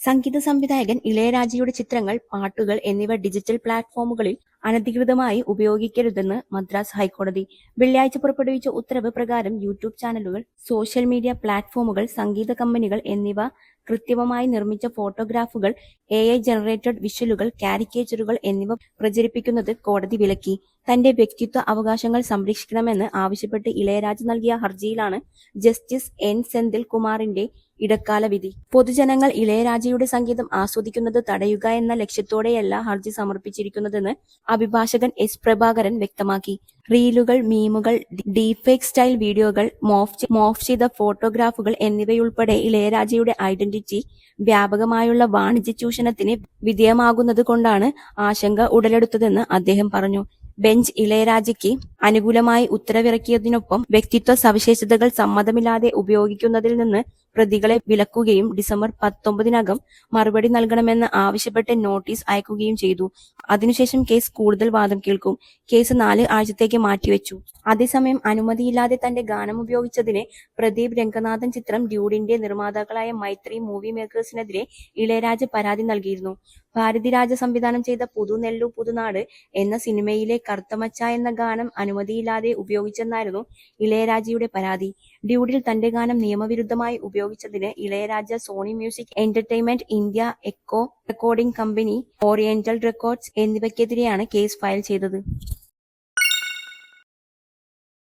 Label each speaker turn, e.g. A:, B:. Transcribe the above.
A: സംഗീത സംവിധായകൻ ഇളയരാജയുടെ ചിത്രങ്ങൾ, പാട്ടുകൾ എന്നിവ ഡിജിറ്റൽ പ്ലാറ്റ്ഫോമുകളിൽ അനധികൃതമായി ഉപയോഗിക്കരുതെന്ന് മദ്രാസ് ഹൈക്കോടതി വെള്ളിയാഴ്ച പുറപ്പെടുവിച്ച ഉത്തരവ് പ്രകാരം യൂട്യൂബ് ചാനലുകൾ, സോഷ്യൽ മീഡിയ പ്ലാറ്റ്ഫോമുകൾ, സംഗീത കമ്പനികൾ എന്നിവ കൃത്രിമമായി നിർമ്മിച്ച ഫോട്ടോഗ്രാഫുകൾ, AI ജനറേറ്റഡ് വിഷ്വലുകൾ, കാരിക്കേച്ചറുകൾ എന്നിവ പ്രചരിപ്പിക്കുന്നത് കോടതി വിലക്കി. തന്റെ വ്യക്തിത്വ അവകാശങ്ങൾ സംരക്ഷിക്കണമെന്ന് ആവശ്യപ്പെട്ട് ഇളയരാജ നൽകിയ ഹർജിയിലാണ് ജസ്റ്റിസ് N സെന്തിൽ കുമാറിന്റെ ഇടക്കാല വിധി. പൊതുജനങ്ങൾ ഇളയരാജയുടെ സംഗീതം ആസ്വദിക്കുന്നത് തടയുക എന്ന ലക്ഷ്യത്തോടെയല്ല ഹർജി സമർപ്പിച്ചിരിക്കുന്നതെന്ന് അഭിഭാഷകൻ S പ്രഭാകരൻ വ്യക്തമാക്കി. റീലുകൾ, മീമുകൾ, ഡീഫേക്ക് സ്റ്റൈൽ വീഡിയോകൾ, മോർഫ് ചെയ്ത ഫോട്ടോഗ്രാഫുകൾ എന്നിവയുൾപ്പെടെ ഇളയരാജയുടെ ഐഡന്റിറ്റി വ്യാപകമായുള്ള വാണിജ്യ ചൂഷണത്തിന് വിധേയമാകുന്നത് കൊണ്ടാണ് ആശങ്ക ഉടലെടുത്തതെന്ന് അദ്ദേഹം പറഞ്ഞു. ബെഞ്ച് ഇളയരാജയ്ക്ക് അനുകൂലമായി ഉത്തരവിറക്കിയതിനൊപ്പം വ്യക്തിത്വ സവിശേഷതകൾ സമ്മതമില്ലാതെ ഉപയോഗിക്കുന്നതിൽ നിന്ന് പ്രതികളെ വിലക്കുകയും ഡിസംബർ 19-നകം മറുപടി നൽകണമെന്ന് ആവശ്യപ്പെട്ട് നോട്ടീസ് അയക്കുകയും ചെയ്തു. അതിനുശേഷം കേസ് കൂടുതൽ വാദം കേൾക്കും. കേസ് 4 ആഴ്ചത്തേക്ക് മാറ്റിവെച്ചു. അതേസമയം അനുമതിയില്ലാതെ തന്റെ ഗാനം ഉപയോഗിച്ചതിന് പ്രദീപ് രംഗനാഥൻ ചിത്രം ഡ്യൂഡിന്റെ നിർമ്മാതാക്കളായ മൈത്രി മൂവി മേക്കേഴ്സിനെതിരെ ഇളയരാജ പരാതി നൽകിയിരുന്നു. ഭാരതിരാജ സംവിധാനം ചെയ്ത പുതുനെല്ലു പുതുനാട് എന്ന സിനിമയിലെ കറുത്തമച്ച എന്ന ഗാനം അനുമതിയില്ലാതെ ഉപയോഗിച്ചെന്നായിരുന്നു ഇളയരാജയുടെ പരാതി. ഡ്യൂഡിൽ തന്റെ ഗാനം നിയമവിരുദ്ധമായി ഉപയോഗിച്ചതിന് Ilaiyaraaja Sony Music Entertainment India, Echo Recording company, Oriental Records എന്നിവയ്ക്കെതിരെയാണ് കേസ് ഫയൽ ചെയ്തത്.